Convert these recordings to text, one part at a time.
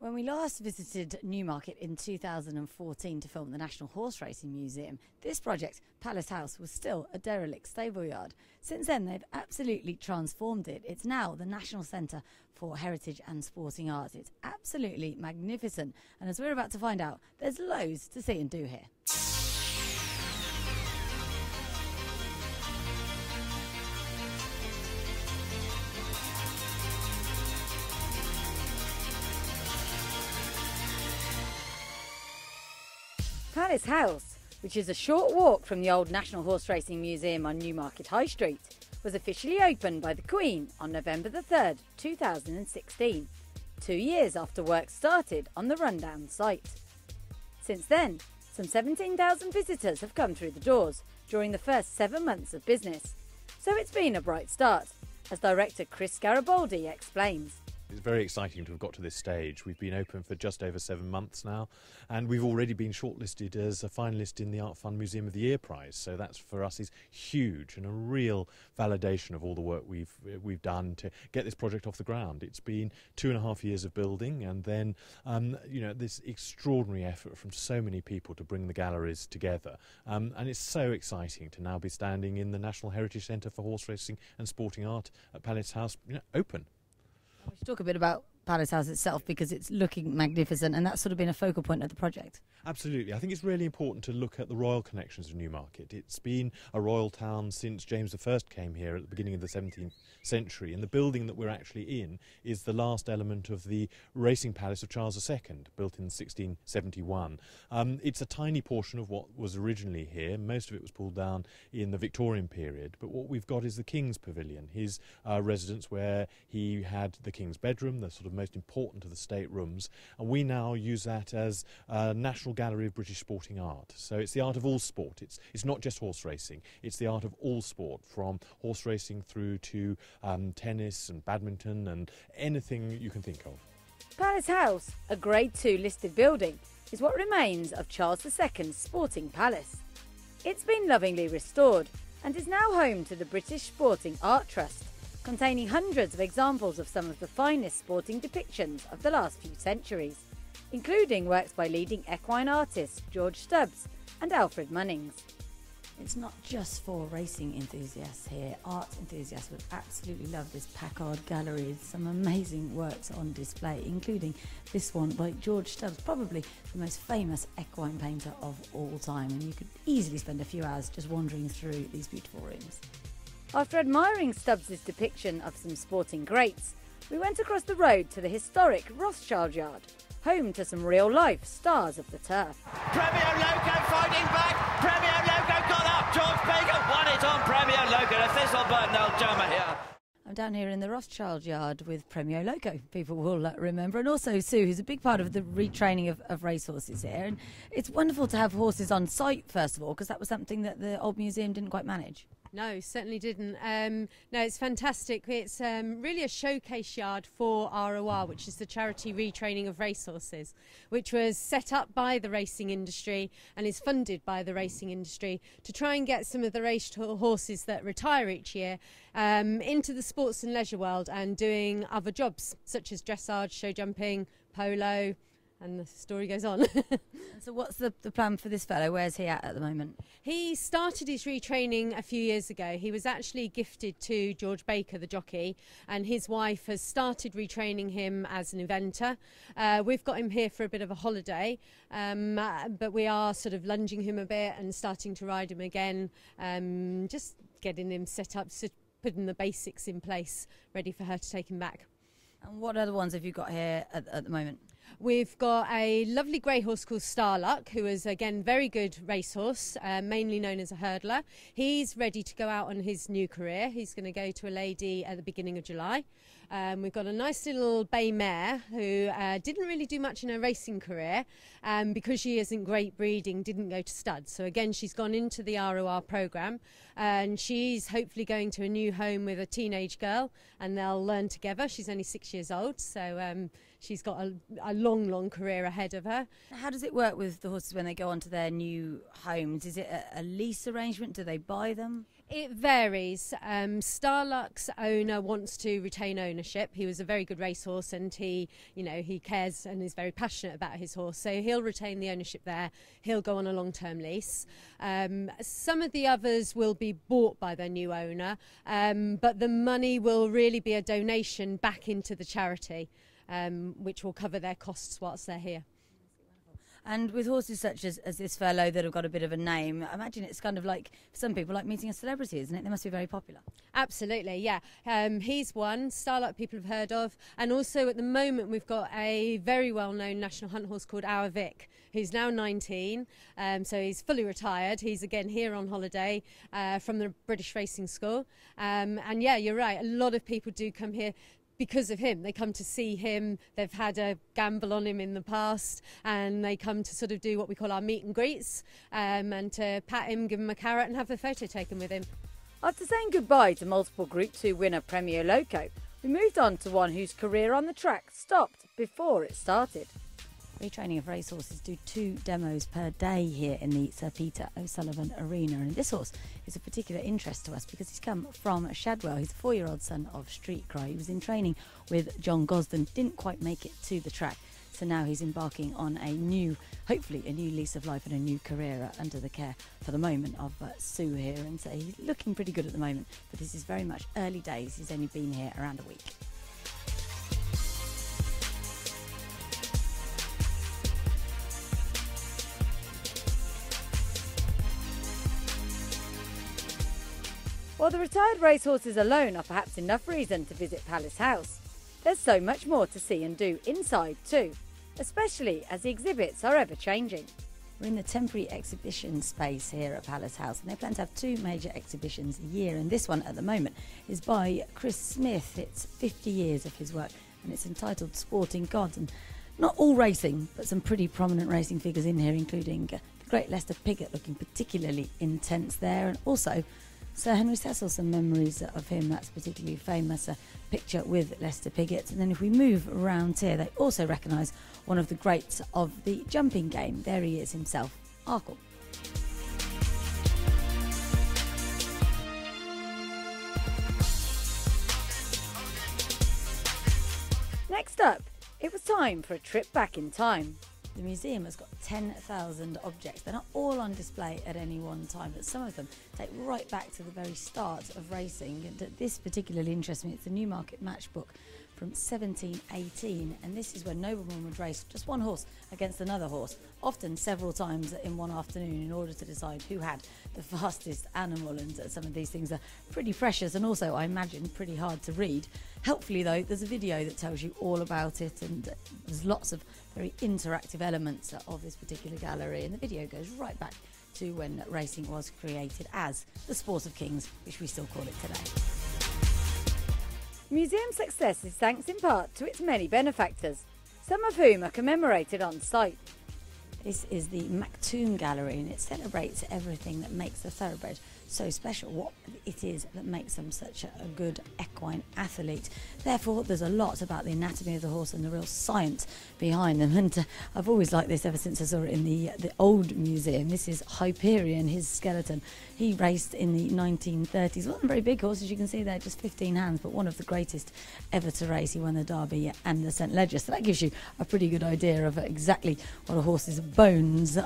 When we last visited Newmarket in 2014 to film the National Horseracing Museum, this project, Palace House, was still a derelict stable yard. Since then, they've absolutely transformed it. It's now the National Centre for Heritage and Sporting Arts. It's absolutely magnificent. And as we're about to find out, there's loads to see and do here. Palace House, which is a short walk from the old National Horseracing Museum on Newmarket High Street, was officially opened by the Queen on November the 3rd, 2016, 2 years after work started on the rundown site. Since then, some 17,000 visitors have come through the doors during the first 7 months of business. So it's been a bright start, as director Chris Garibaldi explains. It's very exciting to have got to this stage. We've been open for just over 7 months now, and we've already been shortlisted as a finalist in the Art Fund Museum of the Year prize. So that's for us is huge and a real validation of all the work we've done to get this project off the ground. It's been 2.5 years of building, and then this extraordinary effort from so many people to bring the galleries together. And it's so exciting to now be standing in the National Heritage Centre for Horse Racing and Sporting Art at Palace House, open. We should talk a bit about Palace House itself, because it's looking magnificent, and that's sort of been a focal point of the project. Absolutely. I think it's really important to look at the royal connections of Newmarket. It's been a royal town since James I came here at the beginning of the 17th century, and the building that we're actually in is the last element of the racing palace of Charles II, built in 1671. It's a tiny portion of what was originally here. Most of it was pulled down in the Victorian period, but what we've got is the King's Pavilion, his residence where he had the King's bedroom, the sort of most important of the state rooms, and we now use that as a National Gallery of British Sporting Art. So it's the art of all sport. It's not just horse racing, it's the art of all sport, from horse racing through to tennis and badminton and anything you can think of. Palace House, a Grade 2 listed building, is what remains of Charles II's sporting palace. It's been lovingly restored and is now home to the British Sporting Art Trust, containing hundreds of examples of some of the finest sporting depictions of the last few centuries, including works by leading equine artists George Stubbs and Alfred Munnings. It's not just for racing enthusiasts here. Art enthusiasts would absolutely love this Packard gallery. There's some amazing works on display, including this one by George Stubbs, probably the most famous equine painter of all time, and you could easily spend a few hours just wandering through these beautiful rooms. After admiring Stubbs' depiction of some sporting greats, we went across the road to the historic Rothschild Yard, home to some real-life stars of the turf. Premier Loco fighting back. Premier Loco got up. George Baker won it on Premier Loco. The Thistlebird Old Jummer here. I'm down here in the Rothschild Yard with Premier Loco, people will remember, and also Sue, who's a big part of the retraining of racehorses here. And it's wonderful to have horses on site, first of all, because that was something that the old museum didn't quite manage. No, certainly didn't. No, it's fantastic. It's really a showcase yard for ROR, which is the charity retraining of racehorses, which was set up by the racing industry and is funded by the racing industry to try and get some of the race horses that retire each year into the sports and leisure world and doing other jobs, such as dressage, show jumping, polo, and the story goes on. So what's the plan for this fellow? Where's he at the moment? He started his retraining a few years ago. He was actually gifted to George Baker, the jockey, and his wife has started retraining him as an eventer. We've got him here for a bit of a holiday, but we are sort of lunging him a bit and starting to ride him again, just getting him set up, putting the basics in place, ready for her to take him back. And what other ones have you got here at the moment? We've got a lovely grey horse called Starluck, who is, again, very good racehorse, mainly known as a hurdler. He's ready to go out on his new career. He's going to go to a lady at the beginning of July. We've got a nice little bay mare who didn't really do much in her racing career, because she isn't great breeding, didn't go to stud. So again, she's gone into the ROR programme, and she's hopefully going to a new home with a teenage girl, and they'll learn together. She's only 6 years old, so she's got a long career ahead of her. How does it work with the horses when they go onto their new homes? Is it a lease arrangement? Do they buy them? It varies. Starluck's owner wants to retain ownership. He was a very good racehorse, and he cares and is very passionate about his horse. So he'll retain the ownership there. He'll go on a long-term lease. Some of the others will be bought by their new owner, but the money will really be a donation back into the charity, which will cover their costs whilst they're here. And with horses such as this fellow that have got a bit of a name, I imagine it's kind of like, for some people, like meeting a celebrity, isn't it? They must be very popular. Absolutely, yeah. He's one, Starluck people have heard of. And also at the moment we've got a very well-known national hunt horse called Our Vic, who's now 19. So he's fully retired. He's again here on holiday from the British Racing School. And yeah, you're right, a lot of people do come here because of him. They come to see him, they've had a gamble on him in the past, and they come to sort of do what we call our meet and greets, and to pat him, give him a carrot and have a photo taken with him. After saying goodbye to multiple Group 2 winner Premio Loco, we moved on to one whose career on the track stopped before it started. Retraining of racehorses do 2 demos per day here in the Sir Peter O'Sullivan Arena, and this horse is of particular interest to us because he's come from Shadwell. He's a 4-year-old son of Street Cry. He was in training with John Gosden, didn't quite make it to the track, so now he's embarking on hopefully a new lease of life and a new career under the care, for the moment, of Sue here, and so he's looking pretty good at the moment, but this is very much early days. He's only been here around a week. While the retired racehorses alone are perhaps enough reason to visit Palace House, there's so much more to see and do inside too, especially as the exhibits are ever changing. We're in the temporary exhibition space here at Palace House, and they plan to have 2 major exhibitions a year, and this one at the moment is by Chris Smith. It's 50 years of his work, and it's entitled Sporting Gods, and not all racing, but some pretty prominent racing figures in here, including the great Lester Piggott, looking particularly intense there, and also Sir Henry Cecil, some memories of him. That's particularly famous, a picture with Lester Piggott. And then if we move around here, they also recognise one of the greats of the jumping game. There he is himself, Arkle. Next up, it was time for a trip back in time. The museum has got 10,000 objects. They're not all on display at any one time, but some of them take right back to the very start of racing. And this particularly interests me. It's the Newmarket matchbook from 1718, and this is when noblemen would race just one horse against another horse, often several times in one afternoon, in order to decide who had the fastest animal. And some of these things are pretty precious, and also, I imagine, pretty hard to read. Helpfully though, there's a video that tells you all about it, and there's lots of very interactive elements of this particular gallery, and the video goes right back to when racing was created as the sport of kings, which we still call it today. The museum's success is thanks in part to its many benefactors, some of whom are commemorated on site. This is the Mactoum Gallery, and it celebrates everything that makes the thoroughbred so special, what it is that makes them such a good equine athlete. Therefore, there's a lot about the anatomy of the horse and the real science behind them, and I've always liked this ever since I saw it in the old museum. This is Hyperion, his skeleton. He raced in the 1930s. Wasn't a very big horse, as you can see there, just 15 hands, but one of the greatest ever to race. He won the Derby and the St Leger, so that gives you a pretty good idea of exactly what a horse's bones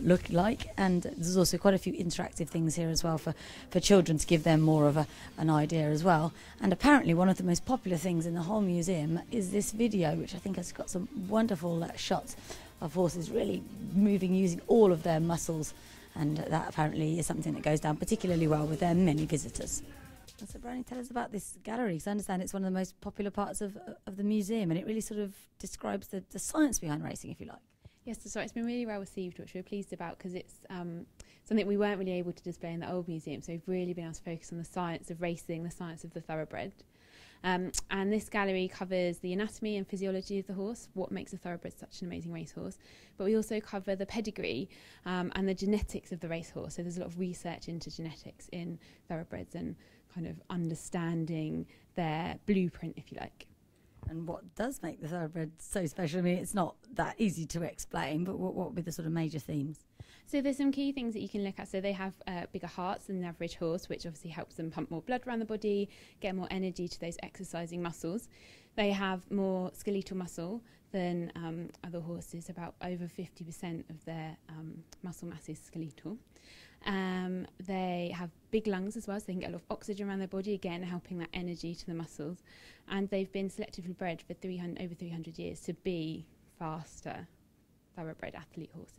look like. And there's also quite a few interactive things here as well for children, to give them more of an idea as well. And apparently one of the most popular things in the whole museum is this video, which I think has got some wonderful shots of horses really moving using all of their muscles, and that apparently is something that goes down particularly well with their many visitors. So Bryony, tell us about this gallery, because I understand it's one of the most popular parts of the museum, and it really sort of describes the science behind racing, if you like. Yes, that's right. It's been really well received, which we're pleased about, because it's something we weren't really able to display in the old museum. So we've really been able to focus on the science of racing, the science of the thoroughbred. And this gallery covers the anatomy and physiology of the horse, what makes a thoroughbred such an amazing racehorse. But we also cover the pedigree and the genetics of the racehorse. So there's a lot of research into genetics in thoroughbreds and kind of understanding their blueprint, if you like. And what does make the thoroughbred so special? I mean, it's not that easy to explain, but what would be the sort of major themes? So there's some key things that you can look at. So they have bigger hearts than the average horse, which obviously helps them pump more blood around the body, get more energy to those exercising muscles. They have more skeletal muscle than other horses. About over 50% of their muscle mass is skeletal. They have big lungs as well, so they can get a lot of oxygen around their body, again helping that energy to the muscles. And they've been selectively bred for over 300 years to be faster thoroughbred athlete horses.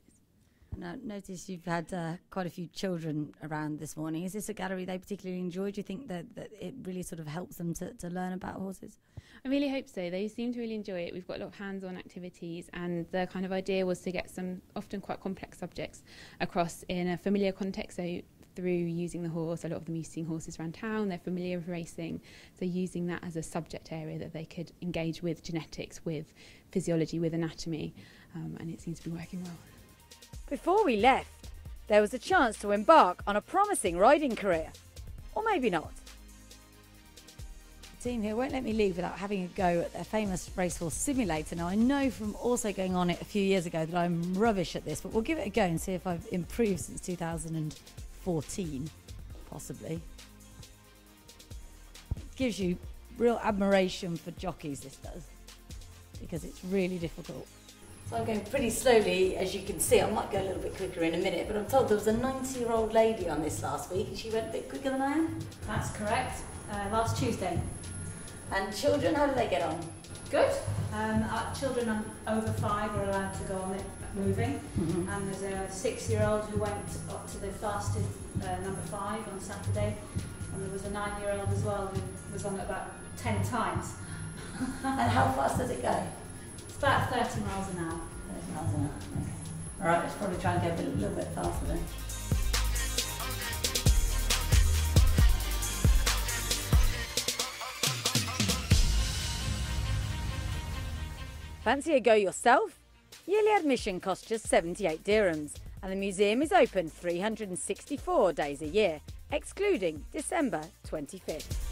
Now, notice you've had quite a few children around this morning. Is this a gallery they particularly enjoy? Do you think that it really sort of helps them to learn about horses? I really hope so. They seem to really enjoy it. We've got a lot of hands-on activities, and the kind of idea was to get some often quite complex subjects across in a familiar context. So through using the horse, a lot of them used seeing horses around town, they're familiar with racing, so using that as a subject area that they could engage with genetics, with physiology, with anatomy, and it seems to be working well. Before we left, there was a chance to embark on a promising riding career. Or maybe not. The team here won't let me leave without having a go at their famous racehorse simulator. Now, I know from also going on it a few years ago that I'm rubbish at this, but we'll give it a go and see if I've improved since 2014, possibly. It gives you real admiration for jockeys, this does, because it's really difficult. So I'm going pretty slowly, as you can see. I might go a little bit quicker in a minute, but I'm told there was a 90-year-old lady on this last week, and she went a bit quicker than I am. That's correct. Last Tuesday. And children, how do they get on? Good. Our children over 5 are allowed to go on it moving. Mm-hmm. And there's a 6-year-old who went up to the fastest number 5 on Saturday. And there was a 9-year-old as well who was on it about 10 times. And how fast does it go? It's about 30 miles an hour. 30 miles an hour, okay. All right, let's probably try and go a little bit faster then. Fancy a go yourself? Yearly admission costs just 78 dirhams, and the museum is open 364 days a year, excluding December 25th.